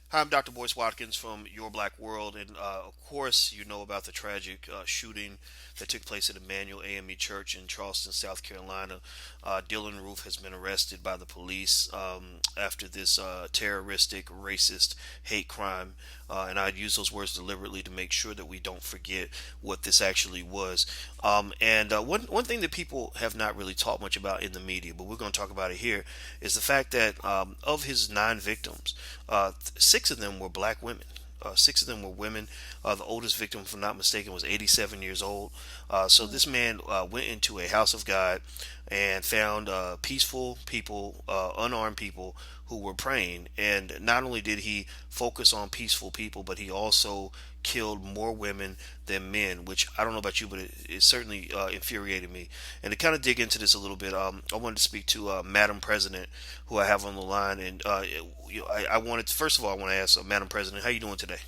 Hi, I'm Dr. Boyce Watkins from Your Black World, and of course, you know about the tragic shooting that took place at Emmanuel AME Church in Charleston, South Carolina. Dylann Roof has been arrested by the police after this terroristic, racist hate crime, and I'd use those words deliberately to make sure that we don't forget what this actually was. And one thing that people have not really talked much about in the media, but we're going to talk about it here, is the fact that of his 9 victims, six of them were black women. Six of them were women. The oldest victim, if I'm not mistaken, was 87 years old. So Mm. this man went into a house of God and found peaceful people, unarmed people who were praying. And not only did he focus on peaceful people, but he also killed more women than men, which I don't know about you, but it certainly infuriated me. And to kind of dig into this a little bit, I wanted to speak to Madam President, who I have on the line. And I wanted first of all, I want to ask Madam President, how you doing today?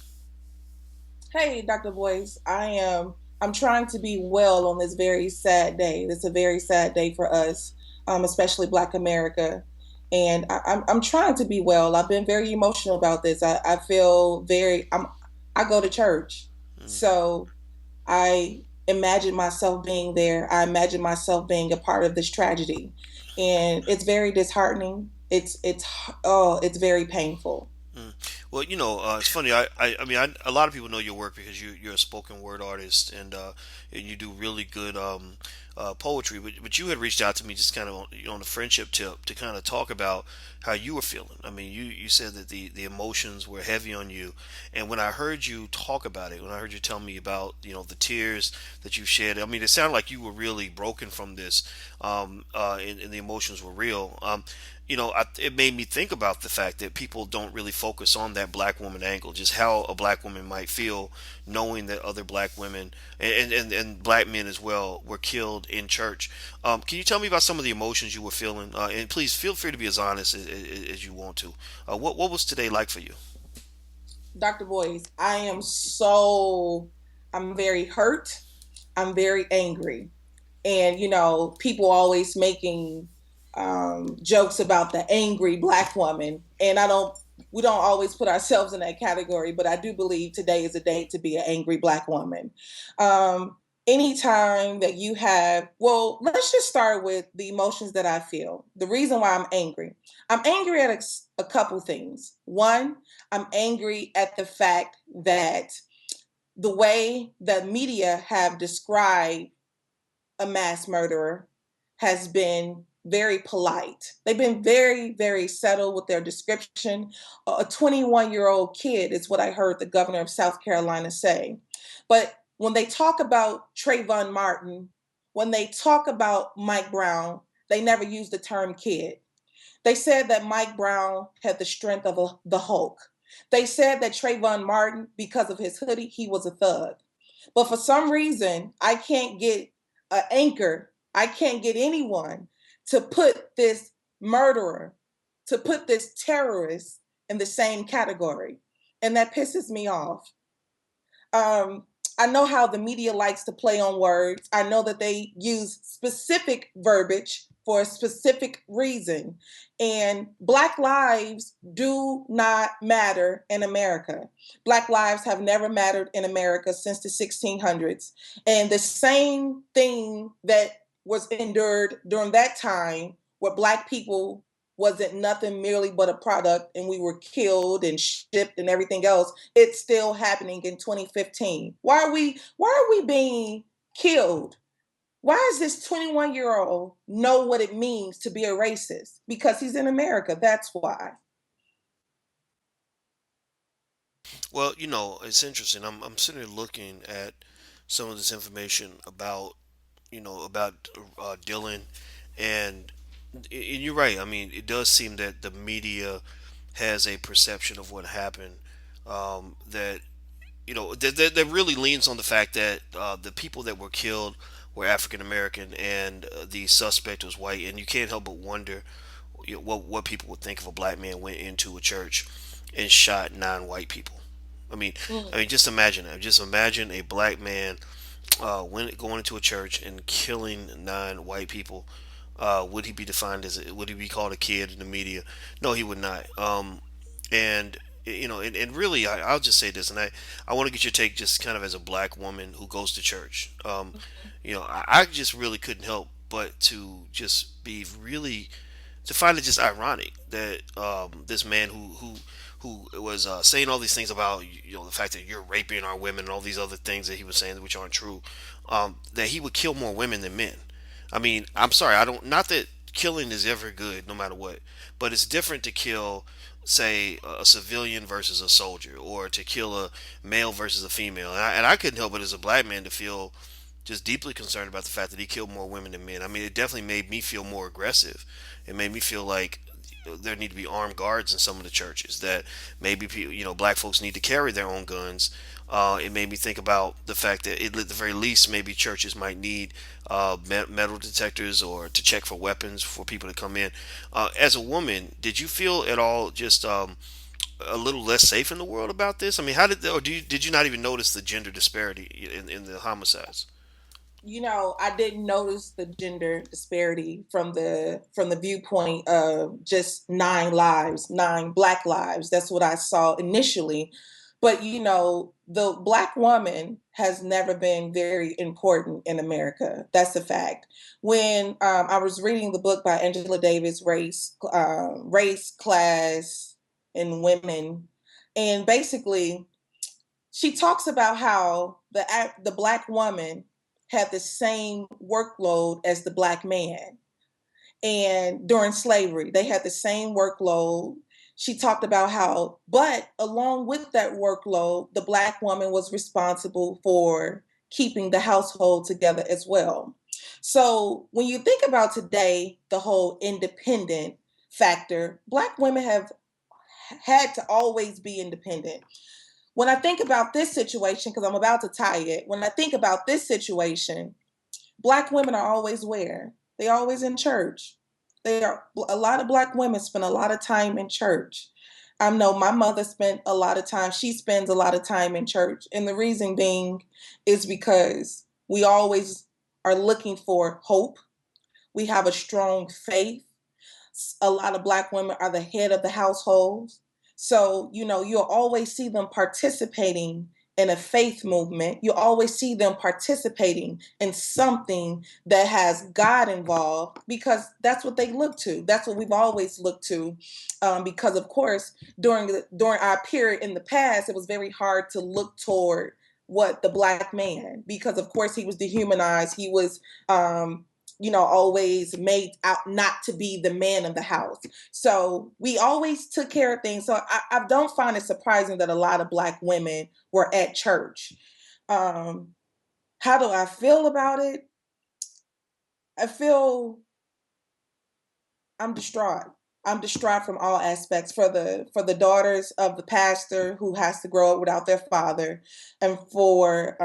Hey, Dr. Boyce, I'm trying to be well on this very sad day. It's a very sad day for us, especially Black America. And I'm trying to be well. I've been very emotional about this. I feel I go to church. Mm. So I imagine myself being there. I imagine myself being a part of this tragedy. And it's very disheartening. It's very painful. Mm. Well, it's funny. I mean, a lot of people know your work because you're a spoken word artist and you do really good poetry. But you had reached out to me just kind of on a friendship tip to kind of talk about how you were feeling. I mean, you said that the emotions were heavy on you, and when I heard you talk about it, when I heard you tell me about the tears that you shed, I mean, it sounded like you were really broken from this, and the emotions were real. It made me think about the fact that people don't really focus on that black woman angle, just how a black woman might feel knowing that other black women and black men as well were killed in church. Can you tell me about some of the emotions you were feeling? And please feel free to be as honest as you want to. What was today like for you? Dr. Boyce, I'm very hurt. I'm very angry. And, people always making jokes about the angry Black woman. And we don't always put ourselves in that category, but I do believe today is a day to be an angry Black woman. Anytime that well, let's just start with the emotions that I feel. The reason why I'm angry at a couple things. One, I'm angry at the fact that the way the media have described a mass murderer has been very polite. They've been very, very subtle with their description. A 21-year-old kid is what I heard the governor of South Carolina say. But when they talk about Trayvon Martin, when they talk about Mike Brown, they never use the term kid. They said that Mike Brown had the strength of the Hulk. They said that Trayvon Martin, because of his hoodie, he was a thug. But for some reason, I can't get an anchor. I can't get anyone to put this murderer, to put this terrorist in the same category. And that pisses me off. Um, I know how the media likes to play on words. I know that they use specific verbiage for a specific reason. And Black lives do not matter in America. Black lives have never mattered in America since the 1600s. And the same thing that was endured during that time, where Black people wasn't nothing merely but a product and we were killed and shipped and everything else, it's still happening in 2015. Why are we being killed? Why does this 21-year-old know what it means to be a racist? Because he's in America. That's why. Well, it's interesting. I'm sitting here looking at some of this information about Dylan, and and you're right. I mean, it does seem that the media has a perception of what happened, that that really leans on the fact that the people that were killed were African American and the suspect was white, and you can't help but wonder what people would think if a black man went into a church and shot 9 white people. I mean, Mm. just imagine that. Just imagine a black man going into a church and killing 9 white people. Would he be called a kid in the media? No, he would not. And and really, I'll just say this, and I want to get your take, just kind of as a black woman who goes to church. I just really couldn't help but to just be really to find it just ironic that this man who was saying all these things about the fact that you're raping our women and all these other things that he was saying which aren't true, that he would kill more women than men. I mean, I'm sorry, I don't, not that killing is ever good no matter what, but it's different to kill, say, a civilian versus a soldier, or to kill a male versus a female. And I couldn't help but as a black man to feel just deeply concerned about the fact that he killed more women than men. I mean, it definitely made me feel more aggressive. It made me feel like there need to be armed guards in some of the churches. That maybe people, black folks need to carry their own guns. It made me think about the fact that, at the very least, maybe churches might need metal detectors or to check for weapons for people to come in. As a woman, did you feel at all just a little less safe in the world about this? I mean, how or did you not even notice the gender disparity in the homicides? I didn't notice the gender disparity from the viewpoint of just nine lives, nine black lives. That's what I saw initially. But the black woman has never been very important in America. That's a fact. When I was reading the book by Angela Davis, Race, Class, and Women, and basically she talks about how the black woman had the same workload as the black man, and during slavery they had the same workload. She talked about how, but along with that workload, the black woman was responsible for keeping the household together as well. So when you think about today, the whole independent factor, black women have had to always be independent. When I think about this situation, because I'm about to tie it, when I think about this situation, black women are always where? They're always in church. A lot of black women spend a lot of time in church. I know my mother spent a lot of time, she spends a lot of time in church. And the reason being is because we always are looking for hope. We have a strong faith. A lot of black women are the head of the household. So, you'll always see them participating in a faith movement. You always see them participating in something that has God involved, because that's what they look to. That's what we've always looked to. Because of course, during our period in the past, it was very hard to look toward what the black man, because of course he was dehumanized. He was always made out not to be the man of the house. So we always took care of things. So I don't find it surprising that a lot of black women were at church. Um, how do I feel about it? I feel I'm distraught. I'm distraught from all aspects for the daughters of the pastor who has to grow up without their father, and for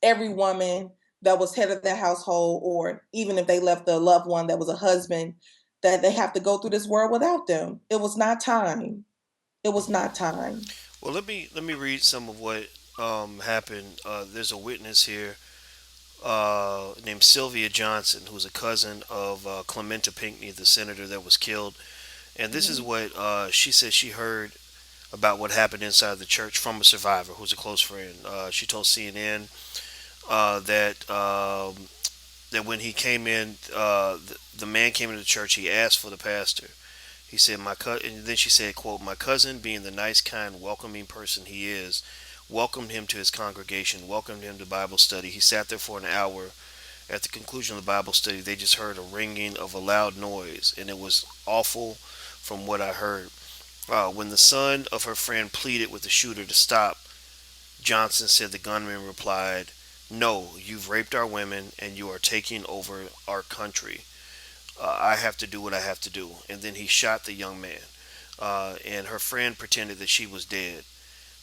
every woman that was head of their household, or even if they left a loved one that was a husband, that they have to go through this world without them. It was not time. It was not time. Well, let me read some of what happened. There's a witness here named Sylvia Johnson, who's a cousin of Clementa Pinckney, the senator that was killed. And this is Mhm. what she said she heard about what happened inside the church from a survivor who's a close friend. She told CNN that when he came in, the man came into the church. He asked for the pastor. He said, and then she said, "quote My cousin, being the nice, kind, welcoming person he is, welcomed him to his congregation, welcomed him to Bible study. He sat there for an hour. At the conclusion of the Bible study, they just heard a ringing of a loud noise, and it was awful from what I heard. When the son of her friend pleaded with the shooter to stop, Johnson said the gunman replied, 'No, you've raped our women and you are taking over our country. I have to do what I have to do.' And then he shot the young man. And her friend pretended that she was dead,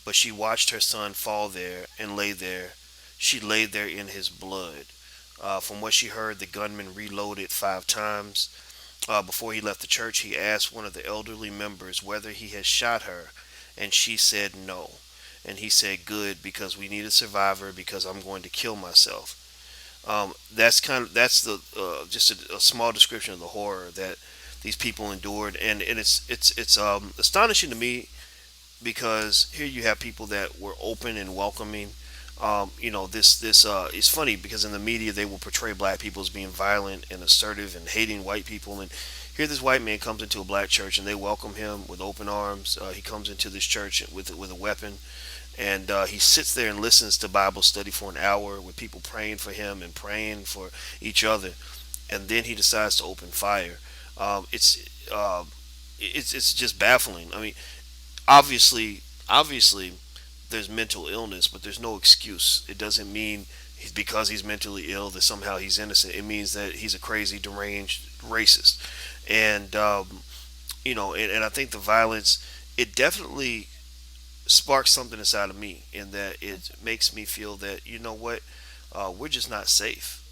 but she watched her son fall there and lay there. She lay there in his blood. From what she heard, the gunman reloaded 5 times. Before he left the church, he asked one of the elderly members whether he had shot her, and she said no. And he said, 'Good, because we need a survivor, because I'm going to kill myself.' That's the just a small description of the horror that these people endured, and it's astonishing to me because here you have people that were open and welcoming. This is funny because in the media they will portray black people as being violent and assertive and hating white people. And here this white man comes into a black church and they welcome him with open arms. He comes into this church with a weapon, and he sits there and listens to Bible study for an hour with people praying for him and praying for each other, and then he decides to open fire. Um, it's uh, it's just baffling. I mean, obviously, there's mental illness, but there's no excuse. It doesn't mean because he's mentally ill that somehow he's innocent. It means that he's a crazy, deranged racist, and and I think the violence, it definitely sparks something inside of me, in that it makes me feel that, you know what, we're just not safe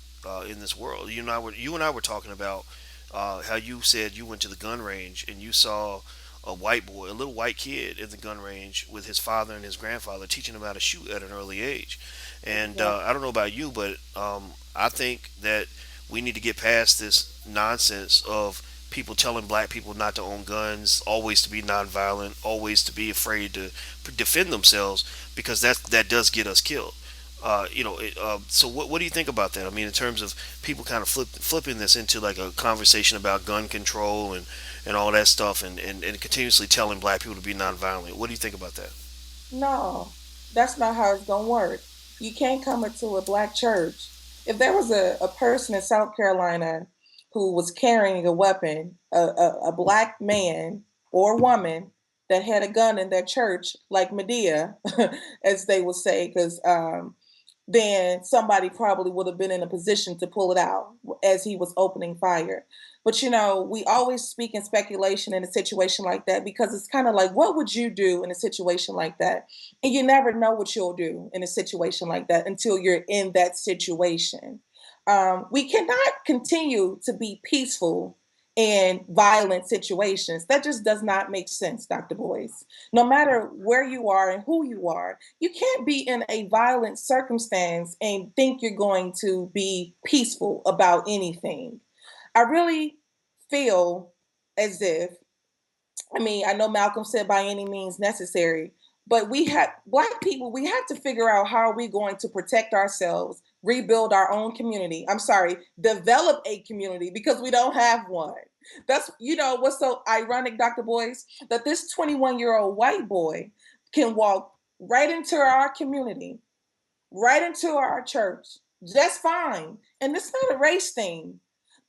in this world. You and I were talking about how you said you went to the gun range and you saw a white boy, a little white kid in the gun range with his father and his grandfather teaching him how to shoot at an early age. And I don't know about you, but I think that we need to get past this nonsense of people telling black people not to own guns, always to be nonviolent, always to be afraid to defend themselves, because that does get us killed. So what do you think about that? I mean, in terms of people kind of flipping this into like a conversation about gun control and all that stuff, and continuously telling black people to be nonviolent. What do you think about that? No, that's not how it's gonna work. You can't come into a black church. If there was a person in South Carolina who was carrying a weapon, a black man or woman that had a gun in their church, like Medea, as they would say, because then somebody probably would have been in a position to pull it out as he was opening fire. But we always speak in speculation in a situation like that because it's kind of like, what would you do in a situation like that? And you never know what you'll do in a situation like that until you're in that situation. We cannot continue to be peaceful in violent situations. That just does not make sense, Dr. Boyce. No matter where you are and who you are, you can't be in a violent circumstance and think you're going to be peaceful about anything. I really feel as if, I mean, I know Malcolm said by any means necessary, but we have black people, we have to figure out how are we going to protect ourselves, rebuild our own community. I'm sorry, develop a community because we don't have one. That's what's so ironic, Dr. Boyce, that this 21-year-old white boy can walk right into our community, right into our church, just fine. And it's not a race thing.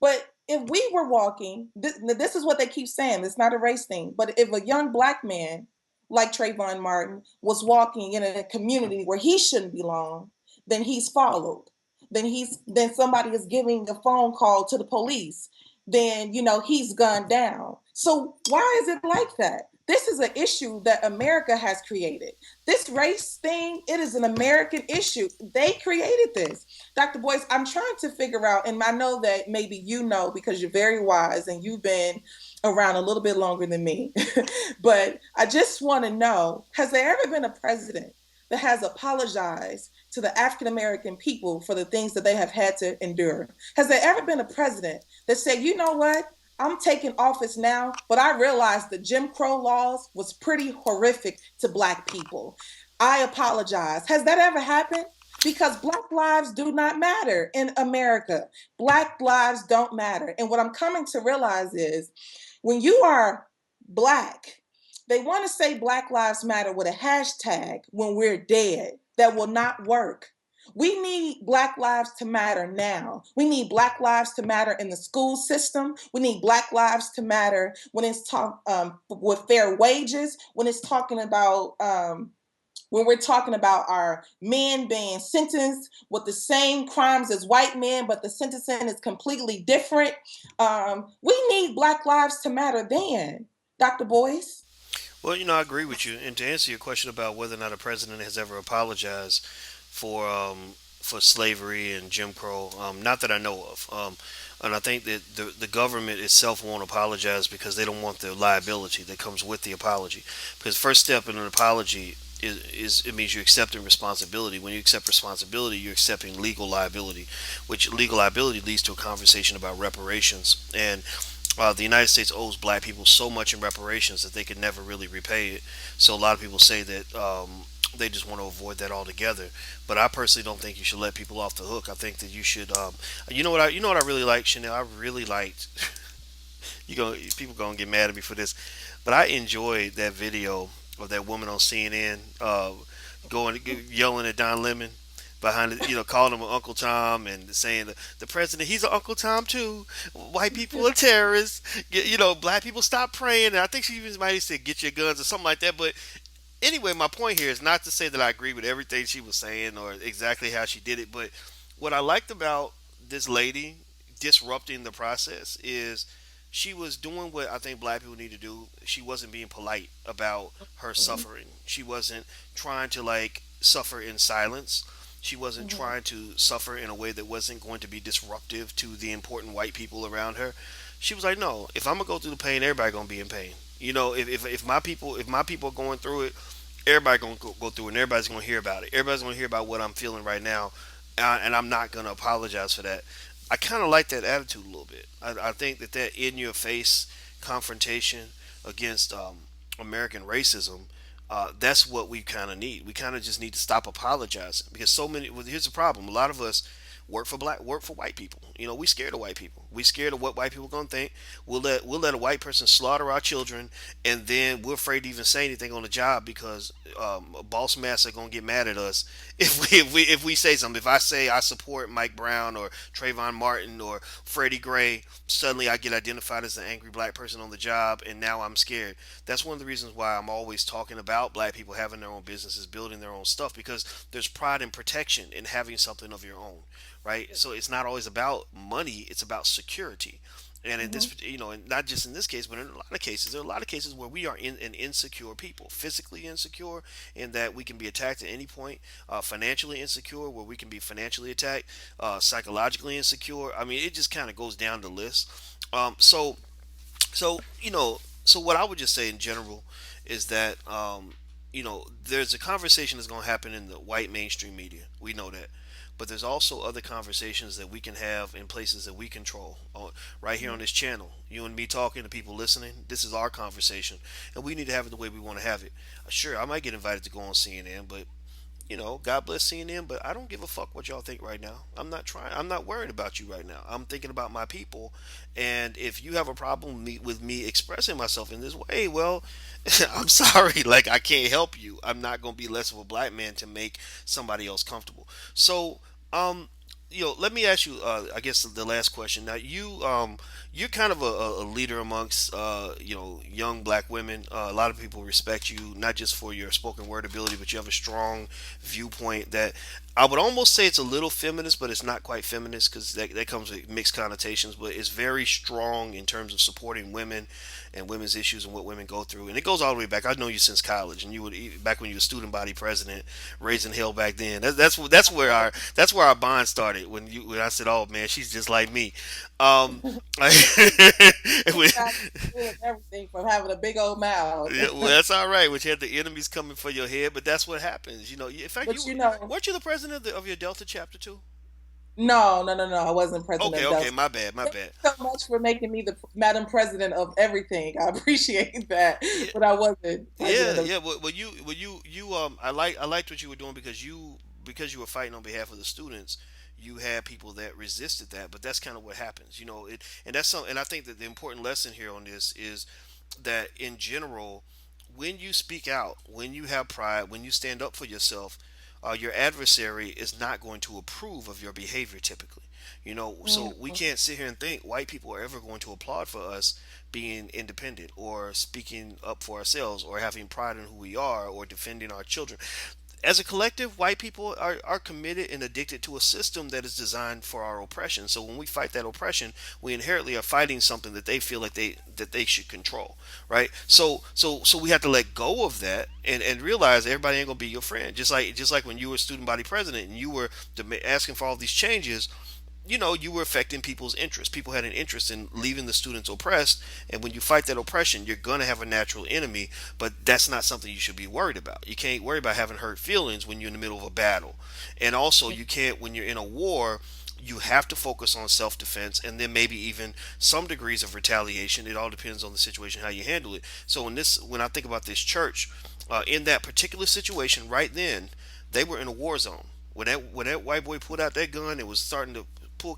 But if we were walking, this is what they keep saying, it's not a race thing. But if a young black man like Trayvon Martin was walking in a community where he shouldn't belong, then he's followed. Then somebody is giving a phone call to the police. Then he's gunned down. So why is it like that? This is an issue that America has created. This race thing, it is an American issue. They created this. Dr. Boyce, I'm trying to figure out, and I know that maybe you know because you're very wise and you've been around a little bit longer than me. But I just want to know, has there ever been a president that has apologized to the African American people for the things that they have had to endure? Has there ever been a president that said, you know what? I'm taking office now, but I realized the Jim Crow laws was pretty horrific to black people. I apologize. Has that ever happened? Because black lives do not matter in America. Black lives don't matter. And what I'm coming to realize is when you are black, they want to say Black Lives Matter with a hashtag when we're dead. That will not work. We need Black lives to matter now. We need Black lives to matter in the school system. We need Black lives to matter when it's with fair wages. When we're talking about our men being sentenced with the same crimes as white men, but the sentencing is completely different. We need Black lives to matter then, Dr. Boyce. Well, I agree with you. And to answer your question about whether or not a president has ever apologized for slavery and Jim Crow, not that I know of. And I think that the government itself won't apologize because they don't want the liability that comes with the apology. Because first step in an apology is it means you're accepting responsibility. When you accept responsibility, you're accepting legal liability, which legal liability leads to a conversation about reparations. And the United States owes black people so much in reparations that they could never really repay it. So a lot of people say that they just want to avoid that altogether. But I personally don't think you should let people off the hook. I think that you should. You know what I really like, Chanel. I really liked. You go. People gonna get mad at me for this, but I enjoyed that video of that woman on CNN going yelling at Don Lemon behind it, calling him Uncle Tom and saying the president, he's an Uncle Tom too. White people are terrorists. Black people stop praying. And I think she even might have said, "Get your guns" or something like that. But anyway, my point here is not to say that I agree with everything she was saying or exactly how she did it, but what I liked about this lady disrupting the process is she was doing what I think black people need to do. She wasn't being polite about her Mhm, suffering. She wasn't trying to like suffer in silence. She wasn't mhm, trying to suffer in a way that wasn't going to be disruptive to the important white people around her. She was like, "No, if I'm gonna go through the pain, everybody gonna be in pain. If my people are going through it, everybody gonna go through it, and everybody's gonna hear about it. Everybody's gonna hear about what I'm feeling right now, and I'm not gonna apologize for that." I kind of like that attitude a little bit. I think that in your face confrontation against American racism, that's what we kind of need. We kind of just need to stop apologizing because so many. Well, here's the problem: a lot of us work for white people. We scared of white people. We scared of what white people gonna think. We'll let a white person slaughter our children, and then we're afraid to even say anything on the job because boss master gonna get mad at us if we say something. If I say I support Mike Brown or Trayvon Martin or Freddie Gray, suddenly I get identified as an angry black person on the job, and now I'm scared. That's one of the reasons why I'm always talking about black people having their own businesses, building their own stuff, because there's pride and protection in having something of your own, right? So it's not always about money; it's about security. And in mhm. this, and not just in this case, but in a lot of cases, there are a lot of cases where we are an insecure people, physically insecure, in that we can be attacked at any point, financially insecure, where we can be financially attacked, psychologically insecure. I mean, it just kind of goes down the list. So what I would just say in general is that there's a conversation that's going to happen in the white mainstream media. We know that, but there's also other conversations that we can have in places that we control. Right here on this channel, you and me talking to people listening. This is our conversation, and we need to have it the way we want to have it. Sure, I might get invited to go on CNN, but God bless CNN, but I don't give a fuck what y'all think right now. I'm not trying. I'm not worried about you right now. I'm thinking about my people, and if you have a problem with me expressing myself in this way, well, I'm sorry. Like I can't help you. I'm not gonna be less of a black man to make somebody else comfortable. So, um, let me ask you. I guess the last question. Now, you're kind of a leader amongst young black women. A lot of people respect you not just for your spoken word ability, but you have a strong viewpoint that I would almost say it's a little feminist, but it's not quite feminist because that comes with mixed connotations. But it's very strong in terms of supporting women and women's issues and what women go through. And it goes all the way back. I've known you since college, and you would back when you were student body president, raising hell back then. That's where our bond started. When I said, "Oh man, she's just like me." Um, Got everything from having a big old mouth. Yeah, well, that's all right. Which had the enemies coming for your head, but that's what happens. In fact, But you know, weren't you the president of your Delta chapter too? no, no, no, no. I wasn't president Okay, of okay, Delta. my bad, my Thank bad. you so much for making me the Madam President of everything. I appreciate that, Yeah, but I wasn't yeah, president of. yeah. I liked what you were doing because you were fighting on behalf of the students. You had people that resisted that, but that's kind of what happens, and that's something. And I think that the important lesson here on this is that in general, when you speak out, when you have pride, when you stand up for yourself, your adversary is not going to approve of your behavior typically. So we Mhm. can't sit here and think white people are ever going to applaud for us being independent or speaking up for ourselves or having pride in who we are or defending our children. As a collective, white people are committed and addicted to a system that is designed for our oppression. So when we fight that oppression, we inherently are fighting something that they feel like they should control, right? So we have to let go of that and realize everybody ain't gonna be your friend. Just like when you were student body president and you were asking for all these changes, you were affecting people's interests. People had an interest in leaving the students oppressed, and when you fight that oppression, you're going to have a natural enemy, but that's not something you should be worried about. You can't worry about having hurt feelings when you're in the middle of a battle. And also, you can't, when you're in a war, you have to focus on self-defense, and then maybe even some degrees of retaliation. It all depends on the situation, how you handle it. So when I think about this church, in that particular situation right then, they were in a war zone. When that white boy pulled out that gun and was starting to pull,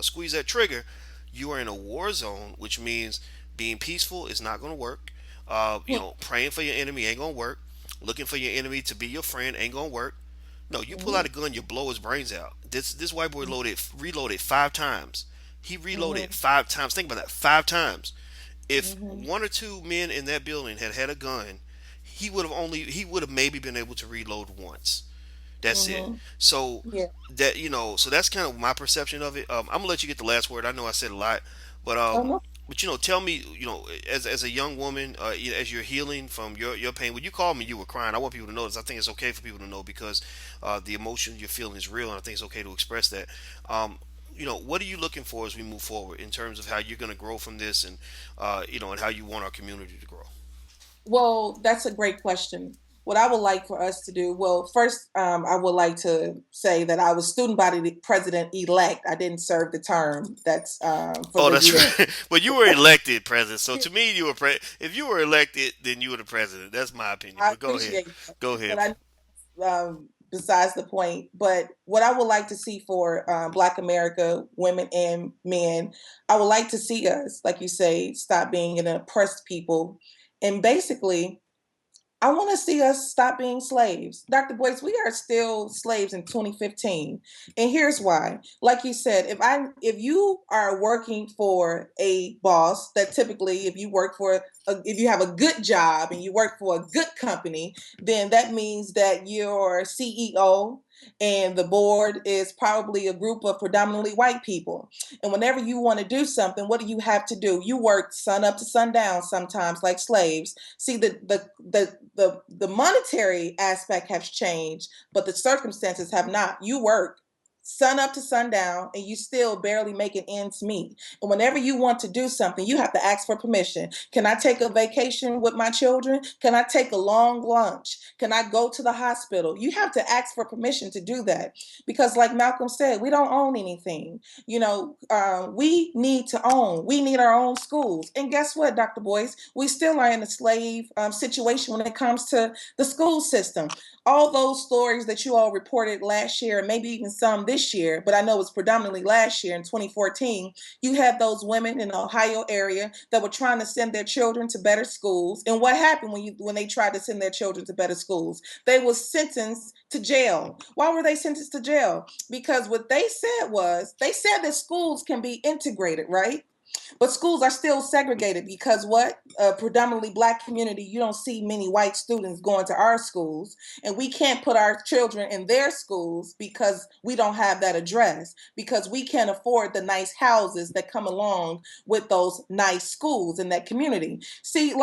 squeeze that trigger, you are in a war zone, which means being peaceful is not going to work. Praying for your enemy ain't going to work. Looking for your enemy to be your friend ain't going to work. No, you pull out Mhm, a gun, you blow his brains out. This white boy mhm, reloaded 5 times. He reloaded mhm, 5 times. Think about that, 5 times. If mhm, one or two men in that building had had a gun, he would have maybe been able to reload once. That's it. mhm. So Yeah. so that's kind of my perception of it. I'm gonna let you get the last word. I know I said a lot, but Oh no. tell me, as a young woman, as you're healing from your pain. When you called me, you were crying. I want people to know this. I think it's okay for people to know because the emotion you're feeling is real, and I think it's okay to express that. What are you looking for as we move forward in terms of how you're going to grow from this, and and how you want our community to grow? Well, that's a great question. What I would like for us to do, well, first, I would like to say that I was student body president elect. I didn't serve the term. That's for Oh, the that's year. right. But you were elected president. So to me, if you were elected, then you were the president. That's my opinion. I But go ahead. appreciate that, Go but ahead. I besides the point. But what I would like to see for Black America, women and men, I would like to see us, like you say, stop being an oppressed people, and basically I want to see us stop being slaves. Dr. Boyce, we are still slaves in 2015. And here's why. Like you said, if you are working for a boss that typically if you work for if you have a good job and you work for a good company, then that means that your CEO and the board is probably a group of predominantly white people. And whenever you want to do something, what do you have to do? You work sun up to sundown sometimes like slaves. See, the monetary aspect has changed, but the circumstances have not. You work sun up to sundown and you still barely making ends meet. And whenever you want to do something, you have to ask for permission. Can I take a vacation with my children? Can I take a long lunch? Can I go to the hospital? You have to ask for permission to do that because, like Malcolm said, we don't own anything. We need to own. We need our own schools. And guess what, Dr. Boyce? We still are in a slave situation when it comes to the school system. All those stories that you all reported last year, and maybe even some this year, but I know it's predominantly last year in 2014, you had those women in the Ohio area that were trying to send their children to better schools. And what happened when they tried to send their children to better schools? They were sentenced to jail. Why were they sentenced to jail? Because what they said was they said that schools can be integrated, right? But schools are still segregated because what? A predominantly Black community, you don't see many white students going to our schools. And we can't put our children in their schools because we don't have that address, because we can't afford the nice houses that come along with those nice schools in that community. See,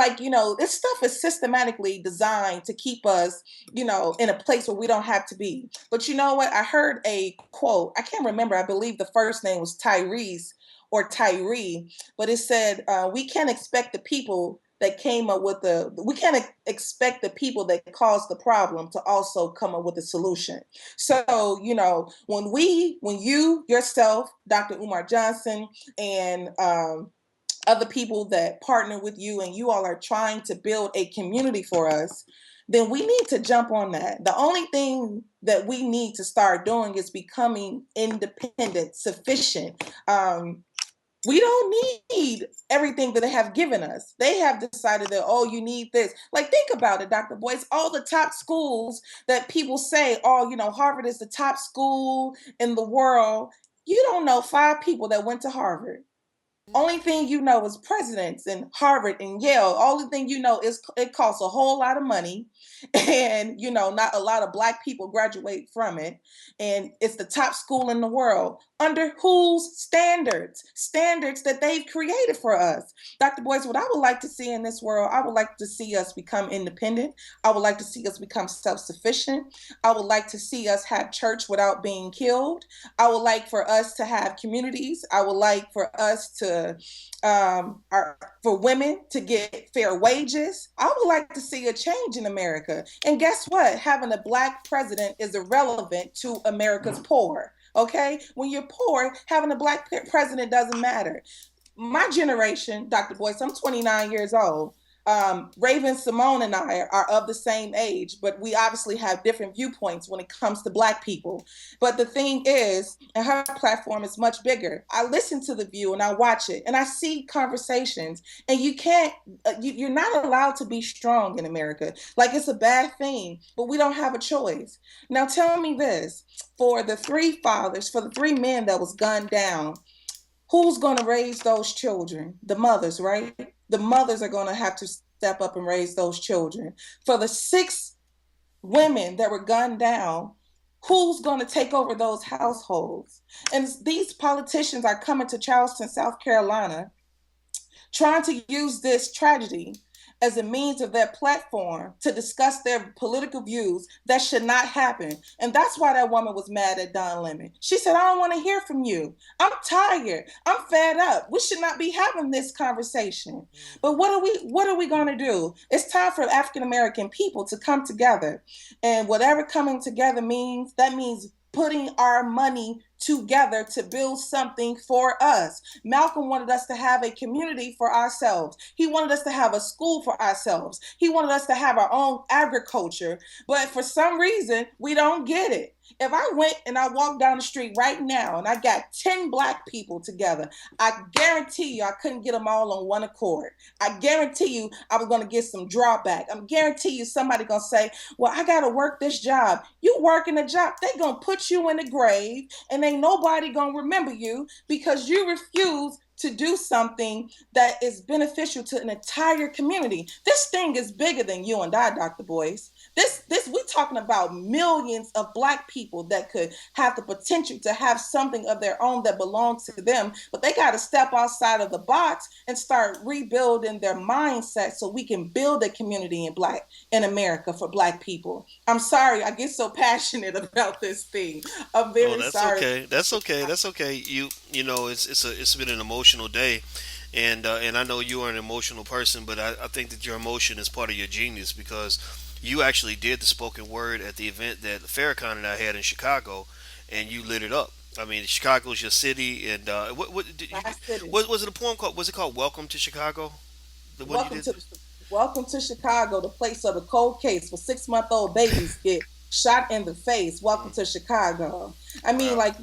this stuff is systematically designed to keep us, in a place where we don't have to be. But you know what? I heard a quote. I can't remember. I believe the first name was Tyrese or Tyree, but it said we can't expect the people that came up with we can't expect the people that caused the problem to also come up with a solution. So when you yourself, Dr. Umar Johnson, and other people that partner with you, and you all are trying to build a community for us, then we need to jump on that. The only thing that we need to start doing is becoming independent, sufficient. We don't need everything that they have given us. They have decided that, oh, you need this. Like, think about it, Dr. Boyce. All the top schools that people say, oh, Harvard is the top school in the world. You don't know 5 people that went to Harvard. Only thing you know is presidents and Harvard and Yale. Only thing you know is it costs a whole lot of money, and not a lot of Black people graduate from it. And it's the top school in the world. Under whose standards? Standards that they've created for us. Dr. Boyce, what I would like to see in this world, I would like to see us become independent. I would like to see us become self-sufficient. I would like to see us have church without being killed. I would like for us to have communities. I would like for us to, for women to get fair wages. I would like to see a change in America. And guess what? Having a Black president is irrelevant to America's poor. Okay, when you're poor, having a black president doesn't matter. My generation, Dr. Boyce, I'm 29 years old. Raven Simone and I are of the same age, but we obviously have different viewpoints when it comes to Black people. But the thing is, and her platform is much bigger. I listen to The View and I watch it and I see conversations, and you can't, you're not allowed to be strong in America. Like it's a bad thing, but we don't have a choice. Now, tell me this, for the three fathers, for the three men that was gunned down, who's going to raise those children? The mothers, right? The mothers are going to have to step up and raise those children. For the six women that were gunned down, who's going to take over those households? And these politicians are coming to Charleston, South Carolina, trying to use this tragedy as a means of their platform to discuss their political views. That should not happen. And that's why that woman was mad at Don Lemon. She said, I don't want to hear from you. I'm tired. I'm fed up. We should not be having this conversation. But what are we going to do? It's time for African American people to come together. And whatever coming together means, that means putting our money together to build something for us. Malcolm wanted us to have a community for ourselves. He wanted us to have a school for ourselves. He wanted us to have our own agriculture. But for some reason, we don't get it. If I went and I walked down the street right now and I got 10 Black people together, I guarantee you I couldn't get them all on one accord. I guarantee you I was going to get some drawback. I guarantee you somebody going to say, well, I got to work this job. You working a job, they going to put you in the grave, and ain't nobody going to remember you because you refuse to do something that is beneficial to an entire community. This thing is bigger than you and I, Dr. Boyce. This we're talking about millions of Black people that could have the potential to have something of their own that belongs to them, but they got to step outside of the box and start rebuilding their mindset so we can build a community in America for Black people. I'm sorry, I get so passionate about this thing. I'm Oh, very that's sorry. okay. That's okay. That's okay. You know, it's been an emotional day, and I know you are an emotional person, but I think that your emotion is part of your genius because you actually did the spoken word at the event that Farrakhan and I had in Chicago, and you lit it up. I mean, Chicago's your city, and what did you, My city. was it a poem called? Was it called "Welcome to Chicago"? The one you Welcome did? to Welcome to Chicago, the place of the cold case where 6-month-old babies get shot in the face. Welcome to Chicago. I mean, Wow. like,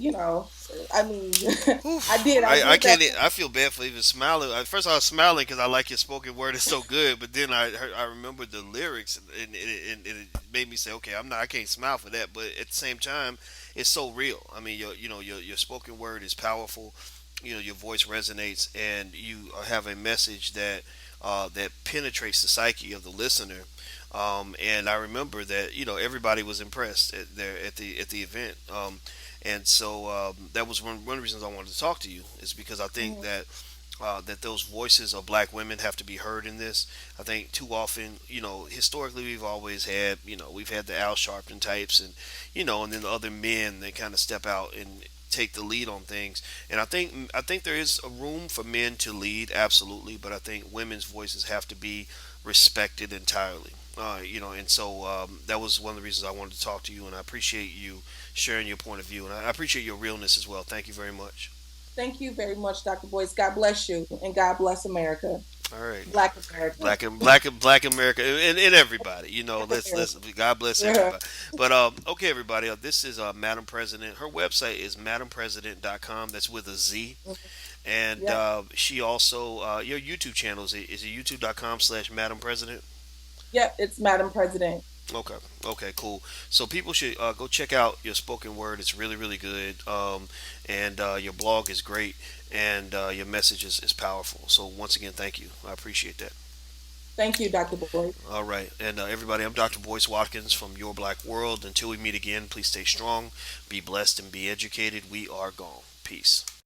I mean, I Oof. did. I I did that. can't. I feel bad for even smiling. At first, I was smiling because I like your spoken word. It's so good. But then I remembered the lyrics, and it made me say, okay, I'm not. I can't smile for that. But at the same time, it's so real. I mean, your spoken word is powerful. You know, your voice resonates, and you have a message that penetrates the psyche of the listener. And I remember that everybody was impressed at the event. And so that was one of the reasons I wanted to talk to you is because I think Mhm. that those voices of Black women have to be heard in this. I think too often, historically we've always had, we've had the Al Sharpton types, and then the other men that kind of step out and take the lead on things. And I think there is a room for men to lead, absolutely, but I think women's voices have to be respected entirely. And so that was one of the reasons I wanted to talk to you, and I appreciate you sharing your point of view, and I appreciate your realness as well. Thank you very much. Thank you very much, Dr. Boyce. God bless you, and God bless America, All right, Black America, Black America, and everybody. Black Let's God bless America. everybody. But okay, everybody. This is Madam President. Her website is madampresident.com. That's with a Z. And Yep, she also your YouTube channel is it youtube.com/Madam President. yep. It's Madam President. Okay. Okay. Cool. So people should go check out your spoken word. It's really, really good. And your blog is great, and your message is powerful. So once again, thank you. I appreciate that. Thank you, Dr. Boyce. All right, and everybody, I'm Dr. Boyce Watkins from Your Black World. Until we meet again, please stay strong, be blessed, and be educated. We are gone. Peace.